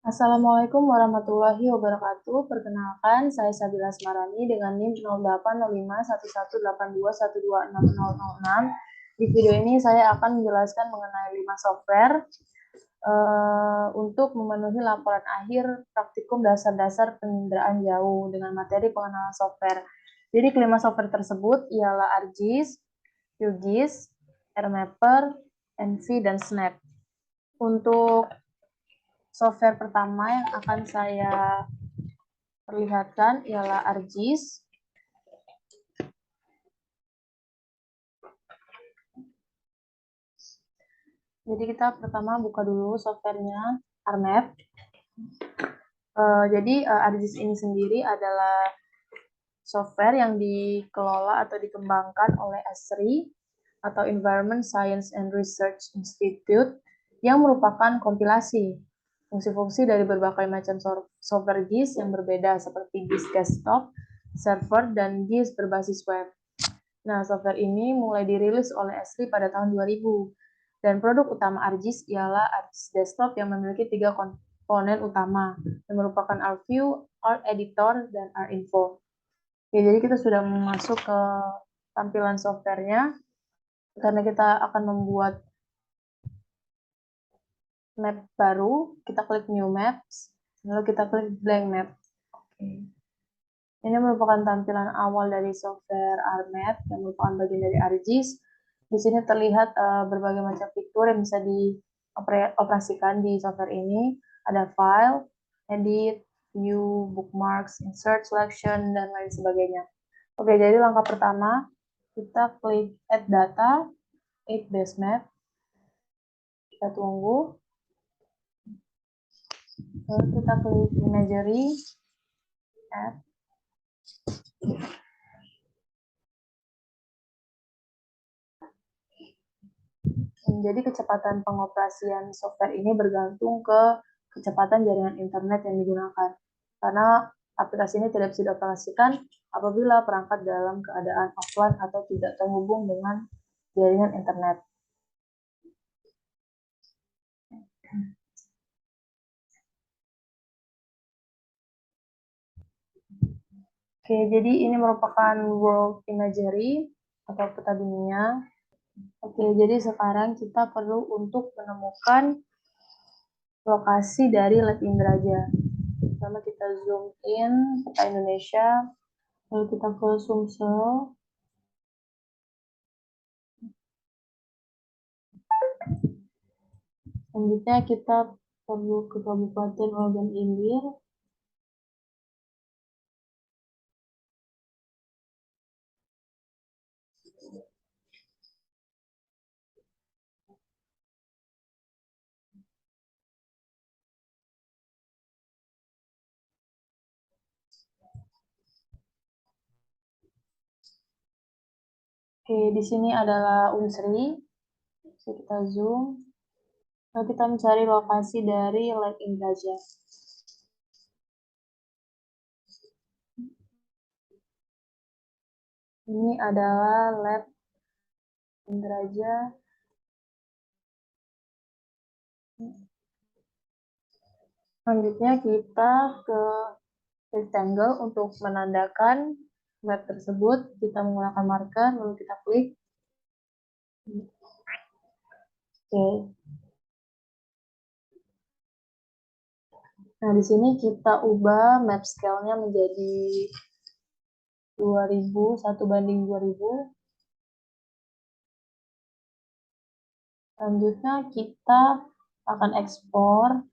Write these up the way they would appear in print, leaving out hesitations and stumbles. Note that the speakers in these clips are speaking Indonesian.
Assalamualaikum warahmatullahi wabarakatuh. Perkenalkan, saya Sabila Asmarani dengan NIM 08051182126006. Di video ini saya akan menjelaskan mengenai 5 software untuk memenuhi laporan akhir praktikum dasar-dasar penginderaan jauh dengan materi pengenalan software. Jadi kelima software tersebut ialah ArcGIS, QGIS, RMapper, Envy, dan Snap. Untuk software pertama yang akan saya perlihatkan ialah ArcGIS. Jadi kita pertama buka dulu softwarenya ArcMap. Jadi ArcGIS ini sendiri adalah software yang dikelola atau dikembangkan oleh ESRI atau Environment Science and Research Institute yang merupakan kompilasi fungsi-fungsi dari berbagai macam software GIS yang berbeda seperti GIS desktop, server, dan GIS berbasis web. Nah, software ini mulai dirilis oleh ESRI pada tahun 2000. Dan produk utama ArcGIS ialah ArcGIS Desktop yang memiliki 3 komponen utama, yang merupakan ArcView, ArcEditor, dan ArcInfo. Oke, jadi kita sudah masuk ke tampilan softwarenya, karena kita akan membuat map baru, kita klik New Maps, lalu kita klik Blank Map. Oke. Ini merupakan tampilan awal dari software ArcMap yang merupakan bagian dari ArcGIS. Di sini terlihat berbagai macam fitur yang bisa dioperasikan di software ini. Ada file, edit, view, bookmarks, insert, selection, dan lain sebagainya. Oke, jadi langkah pertama, kita klik Add Data, Add Base Map. Kita tunggu. Lalu kita klik Imagery, Add. Jadi kecepatan pengoperasian software ini bergantung ke kecepatan jaringan internet yang digunakan. Karena aplikasi ini tidak bisa dioperasikan apabila perangkat dalam keadaan offline atau tidak terhubung dengan jaringan internet. Oke, jadi ini merupakan World Imagery atau peta dunia. Oke, jadi sekarang kita perlu untuk menemukan lokasi dari Let Indraja. Pertama kita zoom in peta Indonesia, lalu kita ke Sumsel. Selanjutnya kita perlu ke Kabupaten Ogan Ilir. Oke, di sini adalah Unsri. Bisa kita zoom. Lalu kita mencari lokasi dari Lake Indraja. Ini adalah Lab Indraja. Selanjutnya kita ke rectangle untuk menandakan map tersebut. Kita menggunakan marker, lalu kita klik. Oke. Nah, di sini kita ubah map scale-nya menjadi 2000, 1:2000. Selanjutnya kita akan ekspor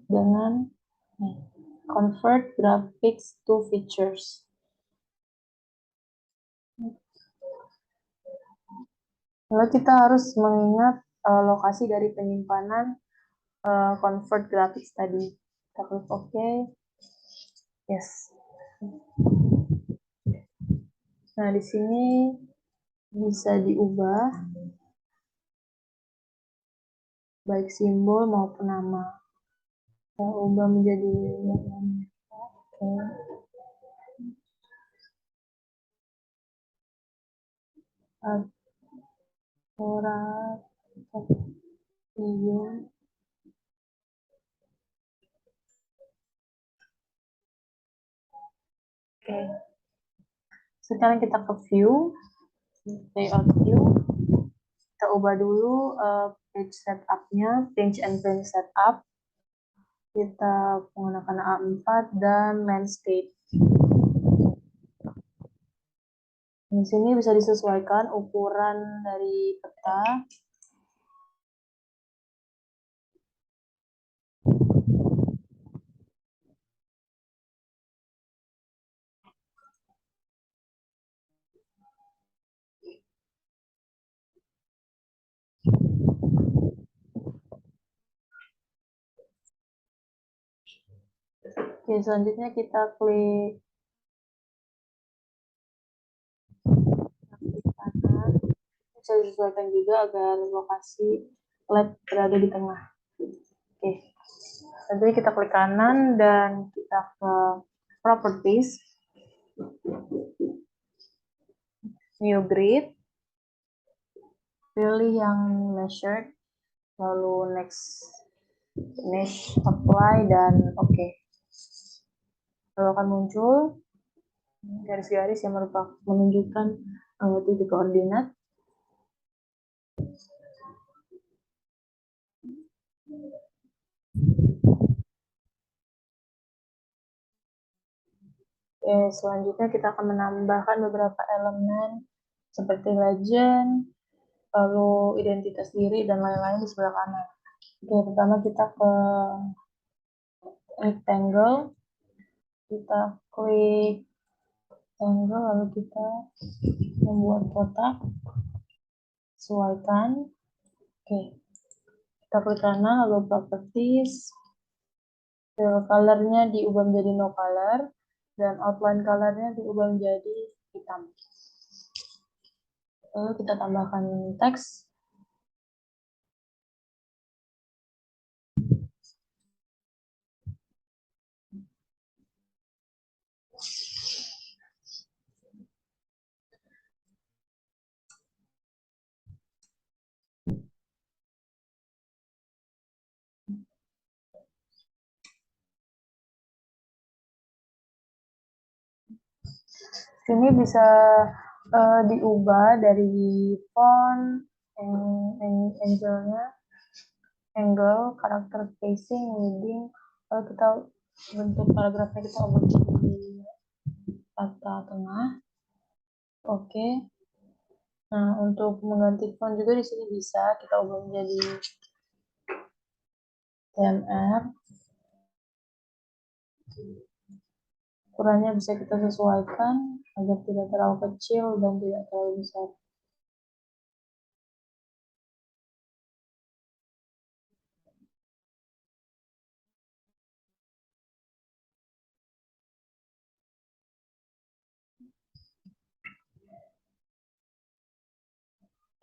dengan convert graphics to features. Lalu kita harus mengingat lokasi dari penyimpanan convert graphics tadi. Kita klik OK. Yes. Nah, di sini bisa diubah baik simbol maupun nama. Kita ubah menjadi oke. Aura video Oke, sekarang kita ke view, layout view. Kita ubah dulu page setup-nya, page and print setup. Kita menggunakan A4 dan landscape. Di sini bisa disesuaikan ukuran dari peta. Oke, selanjutnya kita klik kanan. Bisa disesuaikan juga agar lokasi LED berada di tengah. Oke, selanjutnya kita klik kanan dan kita ke properties, new grid, pilih yang measured, lalu next, finish, apply, dan oke. Lalu akan muncul garis-garis yang menunjukkan titik koordinat. Oke, selanjutnya kita akan menambahkan beberapa elemen seperti legend, lalu identitas diri, dan lain-lain di sebelah kanan. Oke, pertama kita ke rectangle, kita klik rectangle, lalu kita membuat kotak, sesuaikan. Oke, kita klik kanan, lalu properties, colornya diubah menjadi no color, dan outline colornya diubah menjadi hitam. Lalu kita tambahkan teks. Sini bisa diubah dari font, angle-nya, angle, karakter spacing, leading. Lalu kita bentuk paragrafnya kita ubah di kata tengah. Oke. Nah, untuk mengganti font juga di sini bisa kita ubah menjadi TMR. Ukurannya bisa kita sesuaikan agar tidak terlalu kecil dan tidak terlalu besar.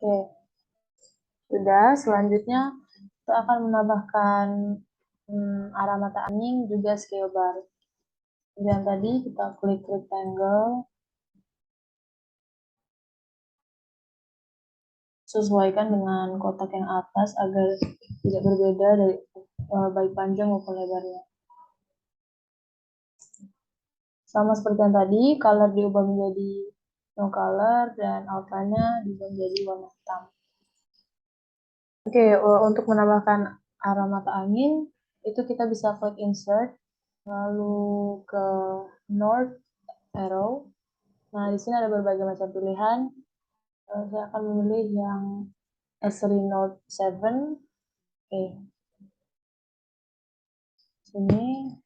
Oke, sudah. Selanjutnya kita akan menambahkan arah mata angin juga scale bar. Dan tadi kita klik rectangle, sesuaikan dengan kotak yang atas agar tidak berbeda dari baik panjang maupun lebarnya. Sama seperti yang tadi, color diubah menjadi no color dan outline-nya diubah menjadi warna hitam. Oke, untuk menambahkan arah mata angin, itu kita bisa klik insert, lalu ke north arrow. Nah, di sini ada berbagai macam pilihan. Saya akan memilih yang Esri Note 7. Oke, sini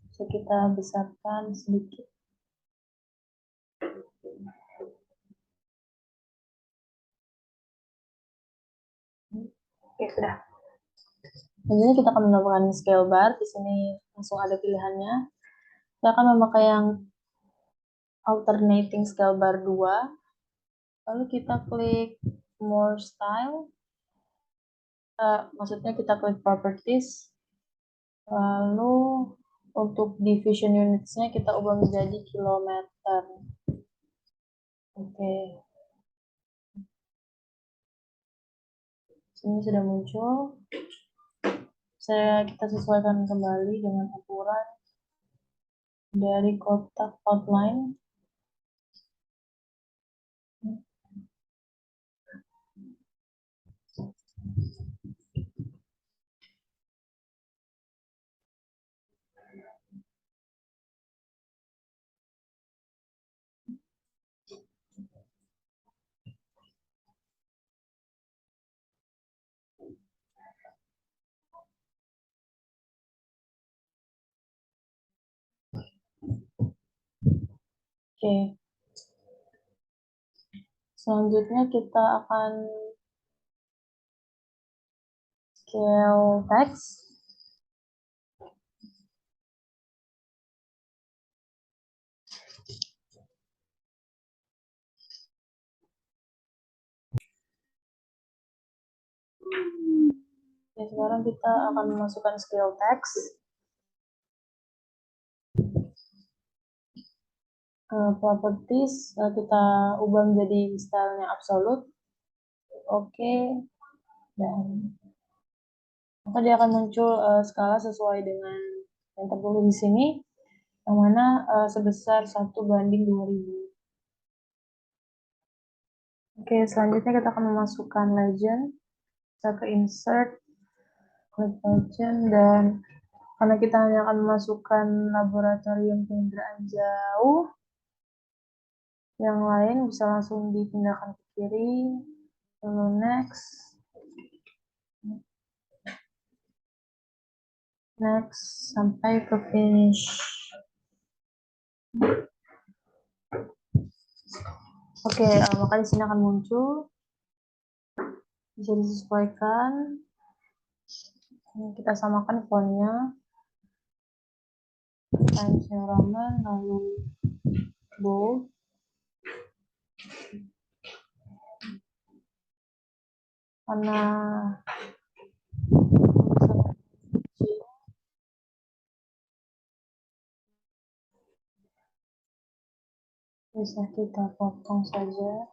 bisa kita besarkan sedikit. Oke, sudah. Selanjutnya kita akan menambahkan scale bar. Di sini langsung ada pilihannya. Kita akan memakai yang alternating scale bar 2. Lalu kita klik more style. Maksudnya kita klik properties. Lalu untuk division units-nya kita ubah menjadi kilometer. Oke. Sini sudah muncul. Kita sesuaikan kembali dengan ukuran. dari kotak outline. Oke, selanjutnya kita akan scale text. Oke, sekarang kita akan memasukkan scale text. Properties kita ubah menjadi stylenya absolute. Oke, dan maka dia akan muncul skala sesuai dengan yang tertulis di sini, yang mana sebesar 1:2000. Oke, selanjutnya kita akan memasukkan legend. Kita ke insert, klik legend, dan karena kita hanya akan memasukkan laboratorium penginderaan jauh, yang lain bisa langsung dipindahkan ke kiri, lalu next, sampai ke finish. Oke, maka di sini akan muncul, bisa disesuaikan. Kita samakan fontnya, Times New Roman, lalu bold, karena bisa kita potong saja.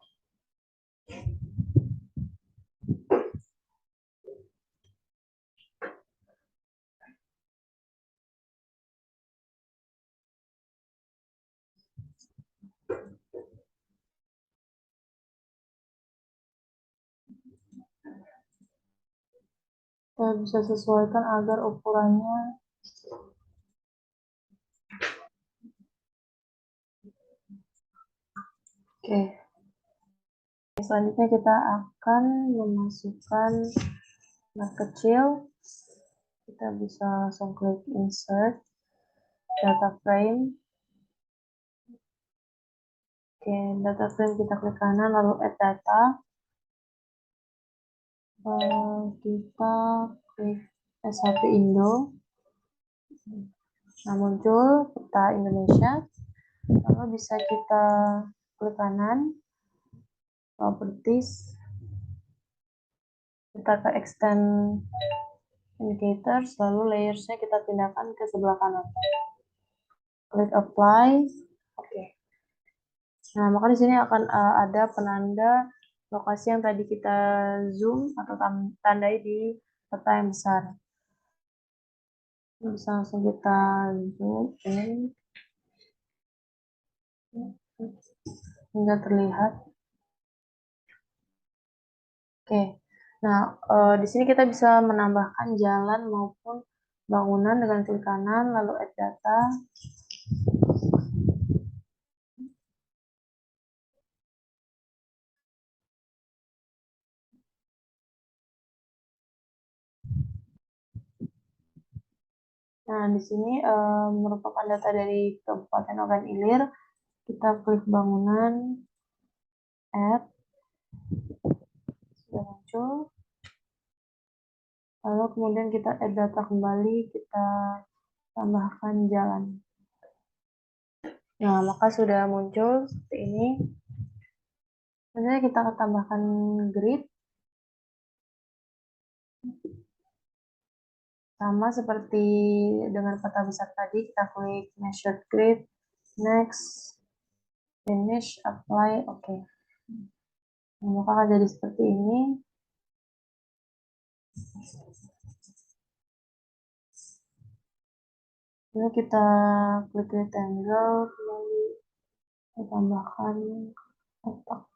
Kita bisa sesuaikan agar ukurannya oke. Selanjutnya kita akan memasukkan nah kecil. Kita bisa langsung klik insert, data frame. Oke, data frame kita klik kanan, lalu add data. Kita klik S1 Indo. Nah, muncul peta Indonesia. Lalu bisa kita klik kanan, properties, kita ke extend indicators, lalu layersnya kita pindahkan ke sebelah kanan. Klik apply, oke. Nah, maka di sini akan ada penanda lokasi yang tadi kita zoom atau tandai di peta yang besar. Bisa langsung kita zoom in hingga terlihat. Oke, nah di sini kita bisa menambahkan jalan maupun bangunan dengan klik kanan lalu add data. Nah, di sini merupakan data dari Kabupaten Ogan Ilir. Kita klik bangunan, add, sudah muncul. Lalu kemudian kita add data kembali, kita tambahkan jalan. Nah, maka sudah muncul seperti ini. Selanjutnya kita akan tambahkan grid. Sama seperti dengan peta besar tadi, kita klik measured grid, next, finish, apply, oke. Nah, maka akan jadi seperti ini. Lalu kita klik rectangle, kembali kita tambahkan kotak.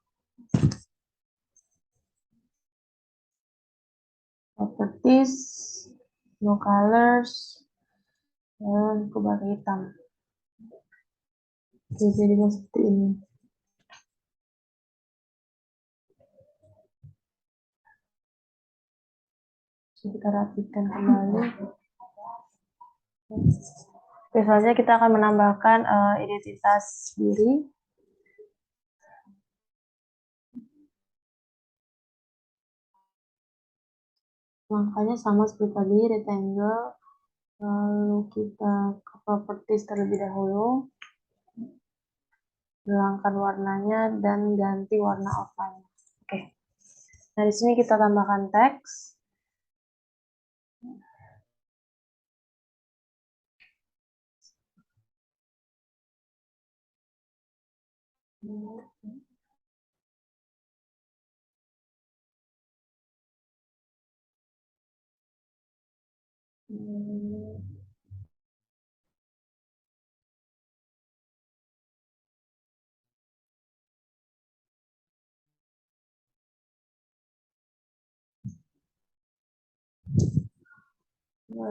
Properties, no colors, dan kubah hitam. Jadi seperti ini. Kita rapikan kembali. Selanjutnya kita akan menambahkan identitas diri. Langkahnya sama seperti tadi, rectangle, lalu kita ke properties terlebih dahulu, hilangkan warnanya dan ganti warna outline. Oke. Nah, di sini kita tambahkan teks.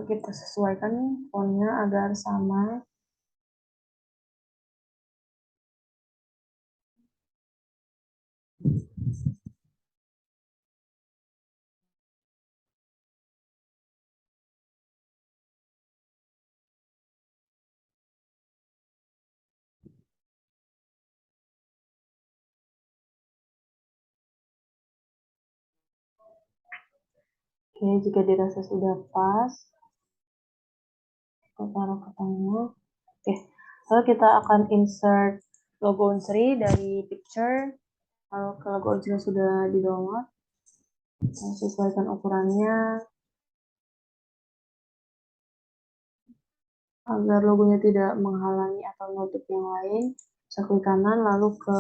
Kita sesuaikan fontnya agar sama. Oke, jika dirasa sudah pas, kita taruh ke tengah. Oke, lalu kita akan insert logo Unsri dari picture. Kalau ke logo Unsri sudah di-download, sesuaikan ukurannya agar logonya tidak menghalangi atau menutup yang lain. Bisa klik kanan, lalu ke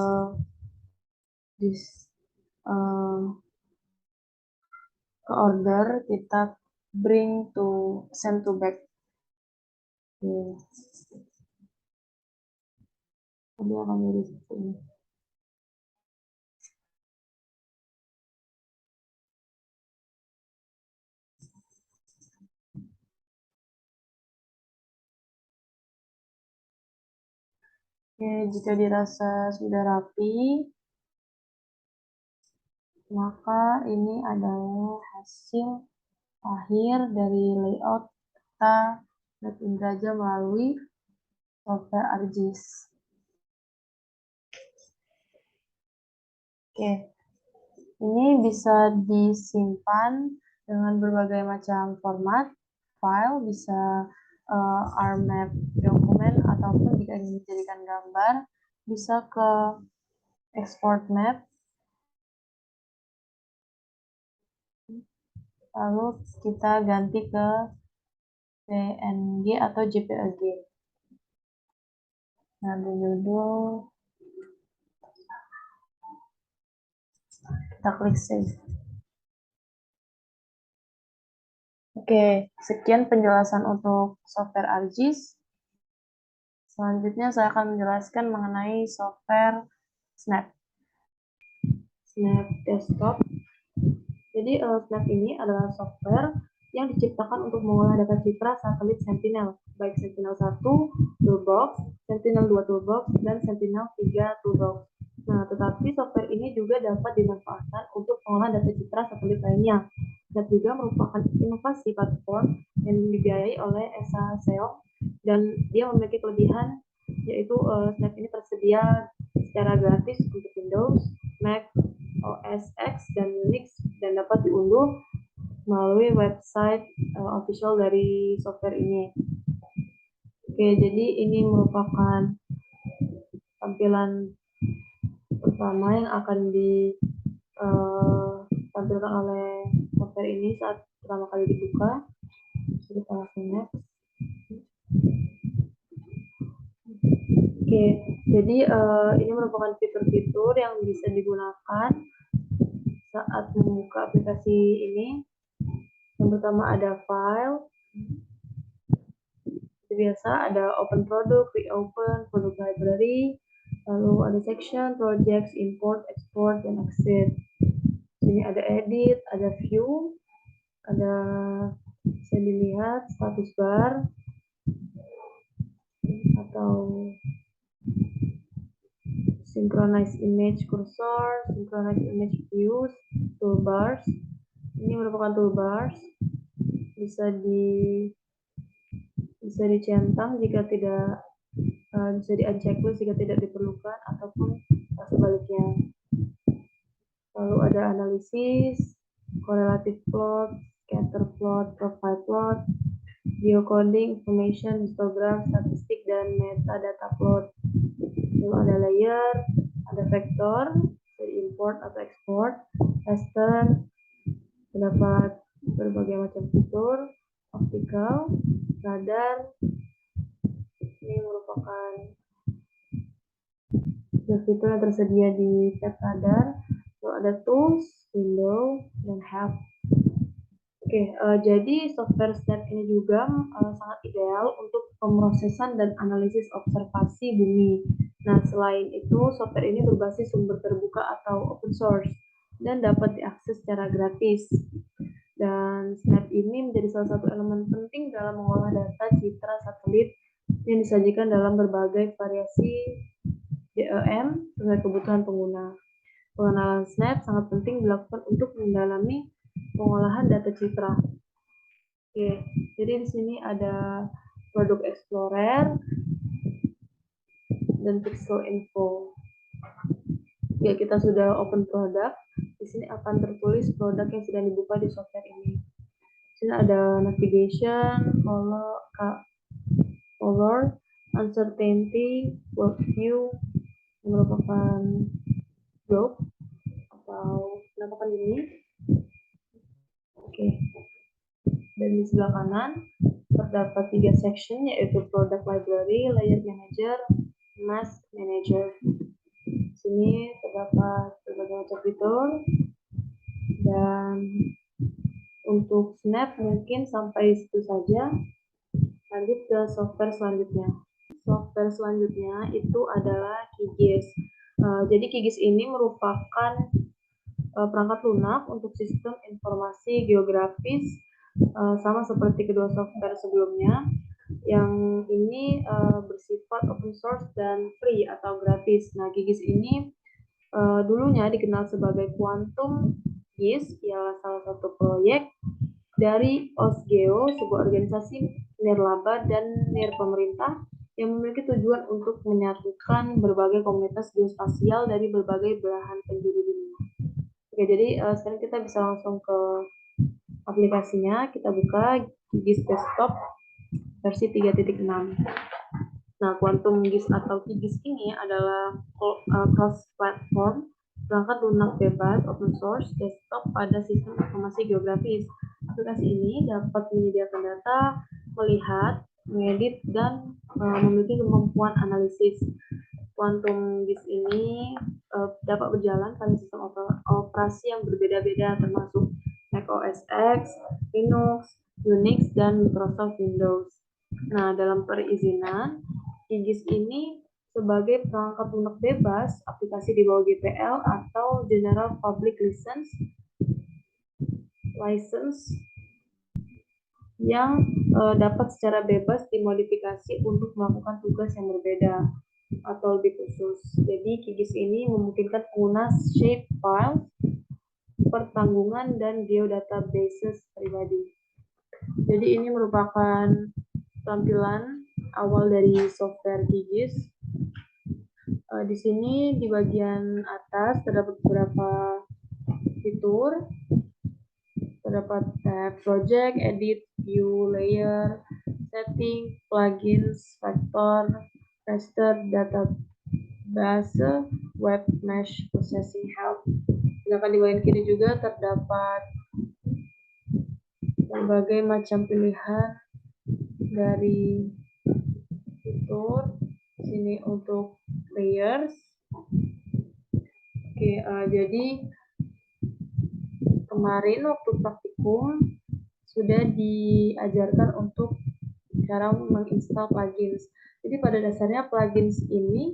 order, kita send to back. Jadi akan jadi seperti ini. Oke, jika dirasa sudah rapi, maka ini adalah hasil akhir dari layout kita Indraja melalui software ArcGIS. Oke, ini bisa disimpan dengan berbagai macam format, file, bisa RMap dokumen, ataupun jika ingin dijadikan gambar, bisa ke export map, lalu kita ganti ke PNG atau JPEG. Nah, di judul, kita klik save. Oke, sekian penjelasan untuk software ArcGIS. Selanjutnya saya akan menjelaskan mengenai software Snap Desktop. Jadi Snap ini adalah software yang diciptakan untuk mengolah data citra satelit Sentinel, baik Sentinel-1 Toolbox, Sentinel-2 Toolbox, dan Sentinel-3 Toolbox. Nah, tetapi software ini juga dapat dimanfaatkan untuk pengolahan data citra satelit lainnya. Dan juga merupakan inovasi platform yang dibiayai oleh ESA SEO, dan dia memiliki kelebihan, yaitu Snap ini tersedia secara gratis untuk Windows, Mac, OS X, dan Linux, dan dapat diunduh melalui website official dari software ini. Oke, jadi ini merupakan tampilan pertama yang akan ditampilkan oleh software ini saat pertama kali dibuka. Kita langsung next. Oke, jadi ini merupakan fitur-fitur yang bisa digunakan saat membuka aplikasi ini. Yang pertama ada file. Jadi biasa ada open product, reopen, product library, lalu ada section, projects, import, export, dan exit. Sini ada edit, ada view, ada bisa dilihat status bar atau synchronize image cursor, synchronize image views, toolbars. Ini merupakan toolbars, bisa dicentang jika tidak, bisa di-unchecklist jika tidak diperlukan, ataupun sebaliknya. Lalu ada analisis, correlative plot, scatter plot, profile plot, geocoding, information, histogram, statistik, dan metadata plot. Lalu ada layer, ada vektor, jadi import atau export, raster, terdapat berbagai macam fitur, optical, radar. Ini merupakan fitur yang tersedia di tab radar. Lalu ada tools, window, dan help. Oke, jadi software Snap ini juga sangat ideal untuk pemrosesan dan analisis observasi bumi. Nah, selain itu, software ini berbasis sumber terbuka atau open source dan dapat diakses secara gratis. Dan Snap ini menjadi salah satu elemen penting dalam mengolah data citra satelit yang disajikan dalam berbagai variasi DEM sesuai kebutuhan pengguna. Pengenalan Snap sangat penting dilakukan untuk mendalami pengolahan data citra. Oke, jadi di sini ada produk explorer dan pixel info. Ya, kita sudah open product. Di sini akan tertulis produk yang sedang dibuka di software ini. Di sini ada navigation, color, uncertainty, workview, merupakan globe atau penampakan ini. Oke. Dan di sebelah kanan terdapat 3 section, yaitu product library, layer manager, mask manager. Di sini terdapat berbagai macam fitur, dan untuk Snap mungkin sampai situ saja. Lanjut ke software selanjutnya. Software selanjutnya itu adalah QGIS. Jadi QGIS ini merupakan perangkat lunak untuk sistem informasi geografis, sama seperti kedua software sebelumnya. Yang ini bersifat open source dan free atau gratis. Nah, QGIS ini dulunya dikenal sebagai Quantum GIS, ialah salah satu proyek dari OSGeo, sebuah organisasi nirlaba dan nirpemerintah yang memiliki tujuan untuk menyatukan berbagai komunitas geospasial dari berbagai belahan penjuru dunia. Oke, jadi sekarang kita bisa langsung ke aplikasinya. Kita buka QGIS Desktop versi 3.6. Nah, Quantum GIS atau QGIS ini adalah cross-platform perangkat lunak bebas open source desktop pada sistem informasi geografis. Aplikasi ini dapat menyediakan data, melihat, mengedit, dan memiliki kemampuan analisis. Quantum GIS ini dapat berjalan pada sistem operasi yang berbeda-beda, termasuk Mac OS X, Linux, Unix, dan Microsoft Windows. Nah, dalam perizinan, QGIS ini sebagai perangkat lunak bebas, aplikasi di bawah GPL atau General Public License yang dapat secara bebas dimodifikasi untuk melakukan tugas yang berbeda atau lebih khusus. Jadi QGIS ini memungkinkan pengguna shape file, pertanggungan, dan geodatabases pribadi. Jadi ini merupakan tampilan awal dari software QGIS. Di sini di bagian atas terdapat beberapa fitur, terdapat tab project, edit, view, layer, setting, plugins, vector, raster, database, web mesh, processing help. Sedangkan di bagian kiri juga terdapat berbagai macam pilihan dari fitur. Sini untuk layers. Oke, jadi kemarin waktu praktikum sudah diajarkan untuk cara menginstal plugins. Jadi pada dasarnya plugins ini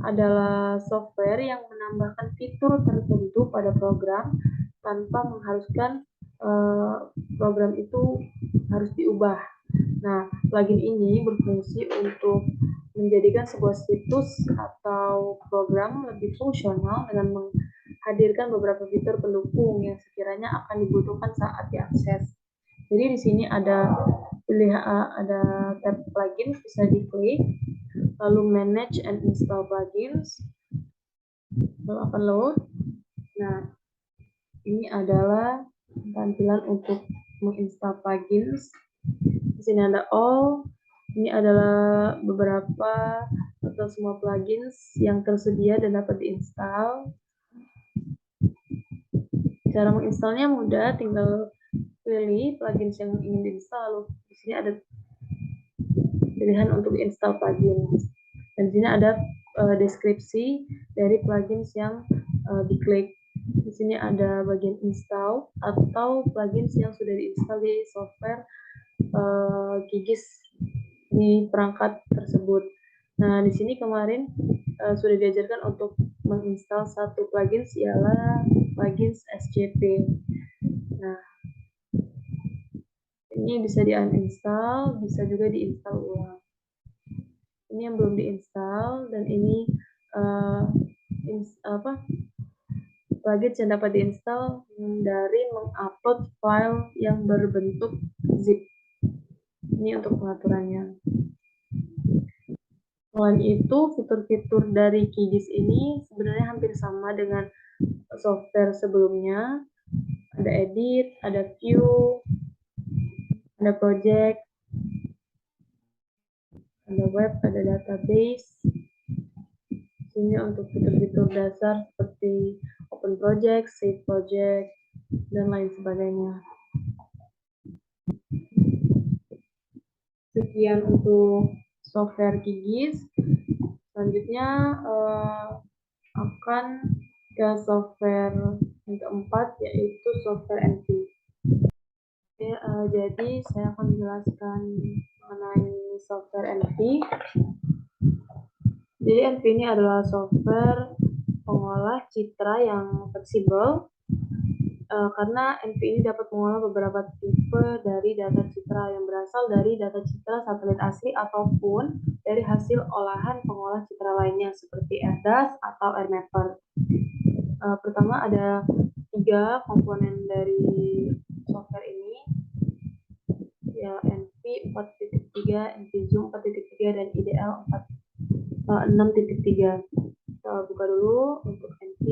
adalah software yang menambahkan fitur tertentu pada program tanpa mengharuskan program itu harus diubah. Nah, plugin ini berfungsi untuk menjadikan sebuah situs atau program lebih fungsional dengan menghadirkan beberapa fitur pendukung yang sekiranya akan dibutuhkan saat diakses. Jadi di sini ada tab plugins, bisa diklik, lalu manage and install plugins, lalu akan load. Nah, ini adalah tampilan untuk menginstal plugins. Di sini ada all. Ini adalah beberapa atau semua plugins yang tersedia dan dapat diinstal. Cara menginstalnya mudah, tinggal pilih plugins yang ingin diinstal, lalu di sini ada pilihan untuk install plugins. Dan di sini ada deskripsi dari plugins yang diklik. Di sini ada bagian install atau plugins yang sudah diinstal di software QGIS di perangkat tersebut. Nah, di sini kemarin sudah diajarkan untuk menginstal satu plugins, ialah plugins SCP. Nah, ini bisa di-uninstall, bisa juga diinstal ulang. Ini yang belum diinstal, dan ini plugins yang dapat diinstal dari mengupload file yang berbentuk zip. Ini untuk pengaturannya. Selain itu, fitur-fitur dari QGIS ini sebenarnya hampir sama dengan software sebelumnya. Ada edit, ada view, ada project, ada web, ada database. Ini untuk fitur-fitur dasar seperti open project, save project, dan lain sebagainya. Sekian untuk software QGIS. Selanjutnya akan ke software yang keempat, yaitu software NV. Oke, jadi saya akan menjelaskan mengenai software NV. Jadi NV ini adalah software pengolah citra yang fleksibel, karena NV ini dapat mengolah beberapa tipe dari data citra yang berasal dari data citra satelit asli ataupun dari hasil olahan pengolah citra lainnya seperti AirDAS atau AirMapper. Pertama ada 3 komponen dari software ini, ya NV 4.3, NV Zoom 4.3, dan IDL 6.3. Kita buka dulu untuk NV.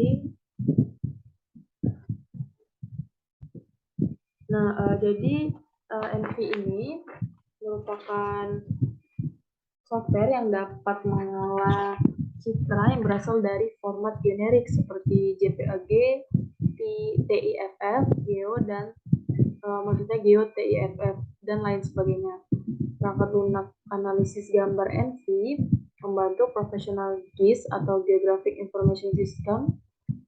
Nah, jadi NV ini merupakan software yang dapat mengolah citra yang berasal dari format generik seperti JPEG, TIFF, Geo, dan maksudnya Geo, TIFF, dan lain sebagainya. Perangkat lunak analisis gambar NV membantu profesional GIS atau Geographic Information System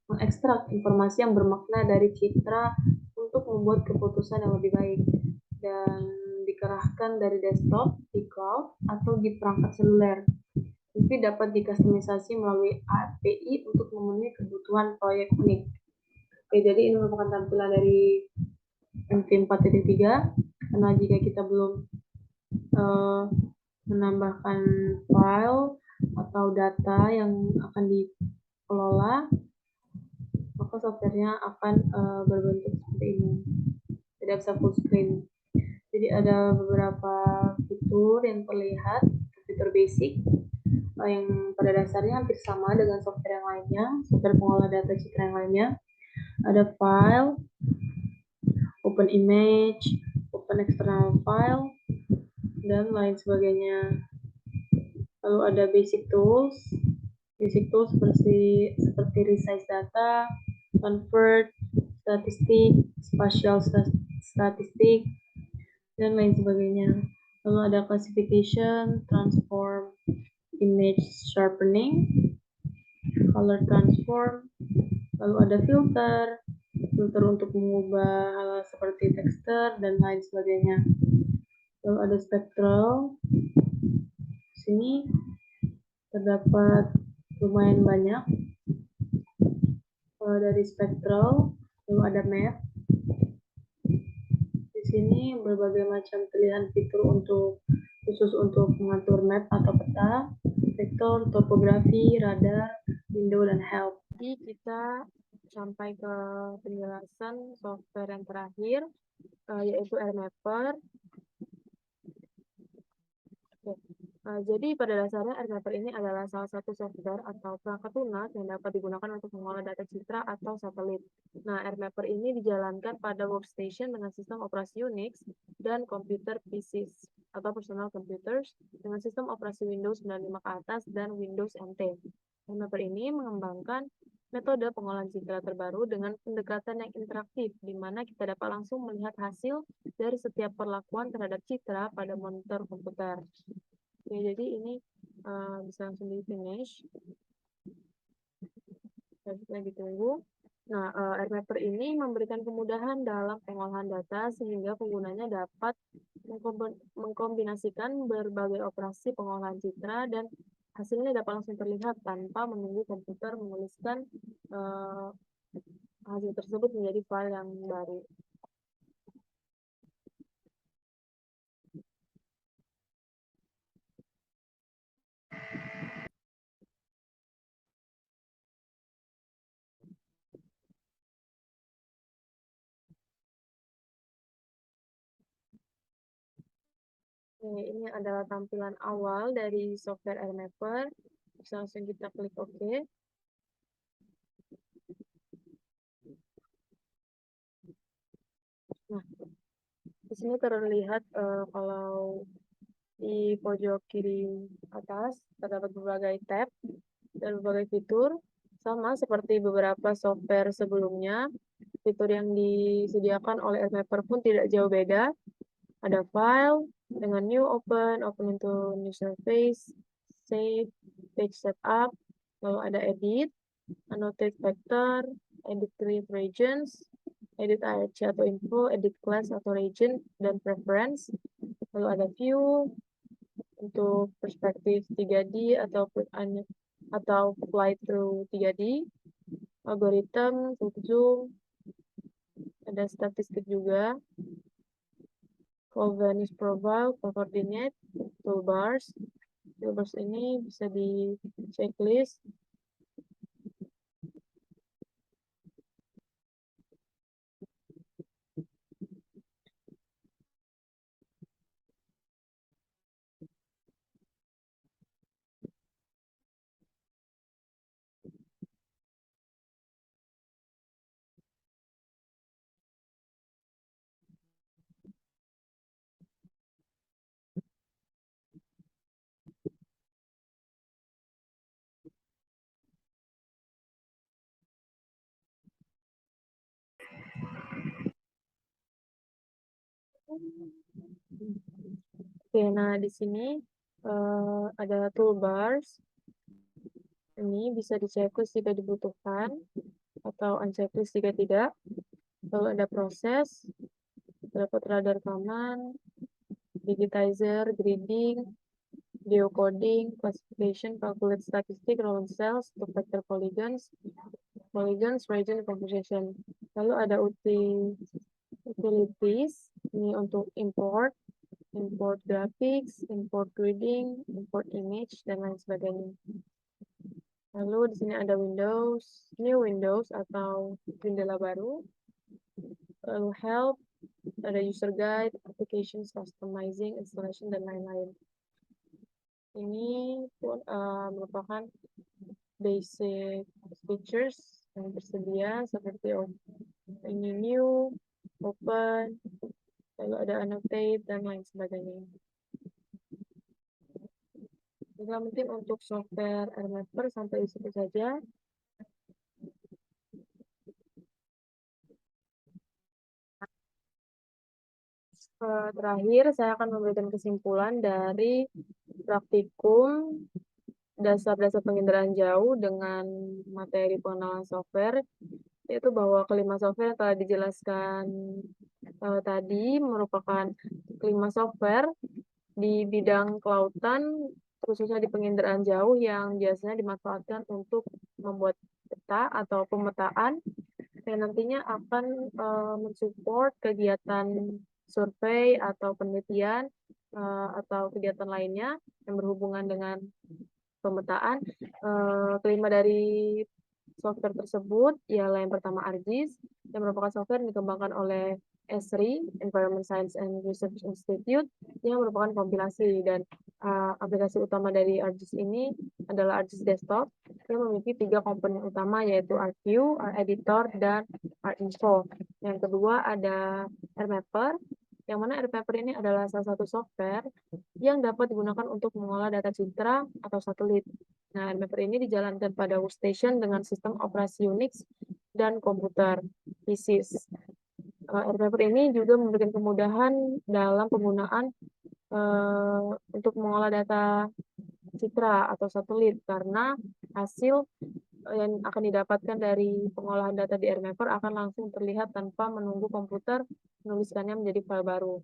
mengekstrak informasi yang bermakna dari citra untuk membuat keputusan yang lebih baik, dan dikerahkan dari desktop, di cloud, atau di perangkat seluler. NV dapat dikustomisasi melalui API untuk memenuhi kebutuhan proyek unik. Oke, jadi ini merupakan tampilan dari NV 4.3, karena jika kita belum menambahkan file atau data yang akan dikelola, maka softwarenya akan berbentuk seperti ini, tidak bisa full screen. Jadi ada beberapa fitur yang terlihat, fitur basic yang pada dasarnya hampir sama dengan software yang lainnya, software pengolah data citra yang lainnya. Ada file, open image, open external file, dan lain sebagainya. Lalu ada basic tools seperti resize data, convert, statistik, spatial statistik, dan lain sebagainya. Lalu ada classification, transform, image sharpening, color transform, lalu ada filter untuk mengubah hal seperti tekstur dan lain sebagainya. Lalu lalu ada spektral. Di sini terdapat lumayan banyak dari spektral, lalu ada map. Di sini berbagai macam pilihan fitur khusus untuk mengatur map atau peta, vektor, topografi, radar, window, dan help. Jadi kita sampai ke penjelasan software yang terakhir, yaitu AirMapper. Jadi pada dasarnya AirMapper ini adalah salah satu software atau perangkat lunak yang dapat digunakan untuk mengolah data citra atau satelit. Nah, AirMapper ini dijalankan pada workstation dengan sistem operasi Unix dan komputer PCs atau personal computers dengan sistem operasi Windows 95 ke atas dan Windows NT. AirMapper ini mengembangkan metode pengolahan citra terbaru dengan pendekatan yang interaktif, di mana kita dapat langsung melihat hasil dari setiap perlakuan terhadap citra pada monitor komputer. Oke, jadi ini bisa langsung di finish. Lagi tunggu. Nah, AirMapper ini memberikan kemudahan dalam pengolahan data sehingga penggunanya dapat mengkombinasikan berbagai operasi pengolahan citra dan hasilnya dapat langsung terlihat tanpa menunggu komputer menuliskan hasil tersebut menjadi file yang baru. Oke, ini adalah tampilan awal dari software AirMapper. Bisa langsung kita klik OK. Nah, di sini terlihat kalau di pojok kiri atas terdapat berbagai tab dan berbagai fitur, sama seperti beberapa software sebelumnya. Fitur yang disediakan oleh AirMapper pun tidak jauh beda. Ada file dengan new, open into new surface, save, page setup, lalu ada edit, annotate vector, edit create regions, edit ARC atau info, edit class atau region, dan preference. Lalu ada view untuk perspektif 3D atau fly through 3D, algorithm, zoom, ada statistik juga, Values profile, coordinate, toolbars. Toolbars ini bisa di checklist. Oke, nah di sini ada toolbars. Ini bisa di-checklist jika dibutuhkan atau unchecklist jika tidak. Lalu ada proses, terdapat radar command, digitizer, grading, geocoding, classification, calculate statistic, roll cells, untuk vector polygons, region, composition. Lalu ada utilities, ini untuk import graphics, import grading, import image, dan lain sebagainya. Lalu di sini ada Windows, new Windows atau jendela baru. Lalu help, ada user guide, applications, customizing, installation, dan lain-lain. Ini pun merupakan basic features yang tersedia seperti ini new, open, lalu ada annotate, dan lain sebagainya. Jadi mungkin untuk software AirMapper sampai di situ saja. Terakhir, saya akan memberikan kesimpulan dari praktikum dasar-dasar penginderaan jauh dengan materi pengenalan software, yaitu bahwa kelima software yang telah dijelaskan tadi merupakan kelima software di bidang kelautan, khususnya di penginderaan jauh yang biasanya dimanfaatkan untuk membuat peta atau pemetaan yang nantinya akan mensupport kegiatan survei atau penelitian atau kegiatan lainnya yang berhubungan dengan pemetaan. Kelima dari software tersebut ialah yang pertama ArcGIS, yang merupakan software yang dikembangkan oleh ESRI, Environment Science and Research Institute, yang merupakan kompilasi dan aplikasi utama dari ArcGIS ini adalah ArcGIS Desktop, yang memiliki 3 komponen utama yaitu ArcView, ArcEditor, dan ArcInfo. Yang kedua ada AirMapper, yang mana AirMapper ini adalah salah satu software yang dapat digunakan untuk mengolah data citra atau satelit. Nah, AirMapper ini dijalankan pada workstation dengan sistem operasi Unix dan komputer PCs. AirMapper ini juga memberikan kemudahan dalam penggunaan untuk mengolah data citra atau satelit karena hasil yang akan didapatkan dari pengolahan data di AirMapper akan langsung terlihat tanpa menunggu komputer menuliskannya menjadi file baru.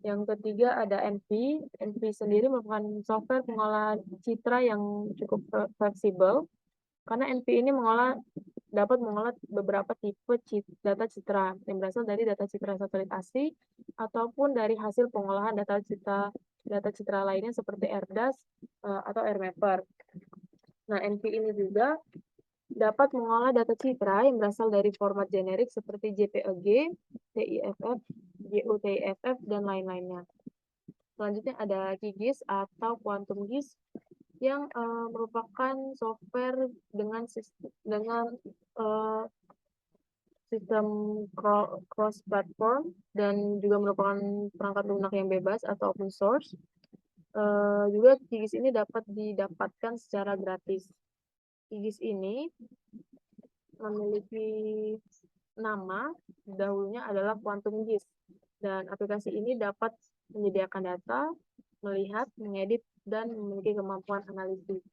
Yang ketiga ada NV. NV sendiri merupakan software pengolah citra yang cukup fleksibel karena NV ini dapat mengolah beberapa tipe data citra yang berasal dari data citra satelit asli ataupun dari hasil pengolahan data citra lainnya seperti AirDAS atau AirMapper. Nah, NV ini juga dapat mengolah data citra yang berasal dari format generik seperti JPEG, TIFF, GUTIFF, dan lain-lainnya. Selanjutnya ada QGIS atau Quantum GIS yang merupakan software dengan sistem cross-platform dan juga merupakan perangkat lunak yang bebas atau open source. Juga QGIS ini dapat didapatkan secara gratis. QGIS ini memiliki nama dahulunya adalah Quantum GIS dan aplikasi ini dapat menyediakan data, melihat, mengedit, dan memiliki kemampuan analisis.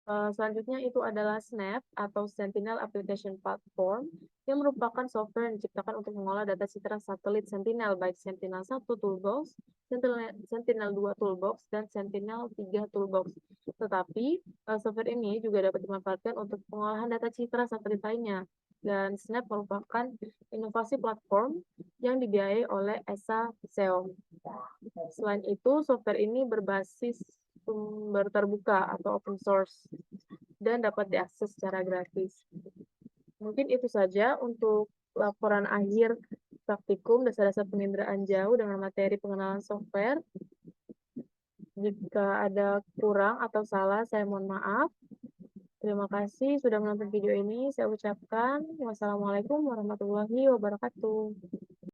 Selanjutnya itu adalah Snap atau Sentinel Application Platform yang merupakan software yang diciptakan untuk mengolah data citra satelit Sentinel baik Sentinel-1 Toolbox, Sentinel-2 Toolbox, dan Sentinel-3 Toolbox. Tetapi software ini juga dapat dimanfaatkan untuk pengolahan data citra satelit lainnya. Dan Snap merupakan inovasi platform yang dibiayai oleh ESA SEOM. Selain itu, software ini berbasis sumber terbuka atau open source dan dapat diakses secara gratis. Mungkin itu saja untuk laporan akhir praktikum dasar-dasar penginderaan jauh dengan materi pengenalan software. Jika ada kurang atau salah, saya mohon maaf. Terima kasih sudah menonton video ini. Saya ucapkan wassalamualaikum warahmatullahi wabarakatuh.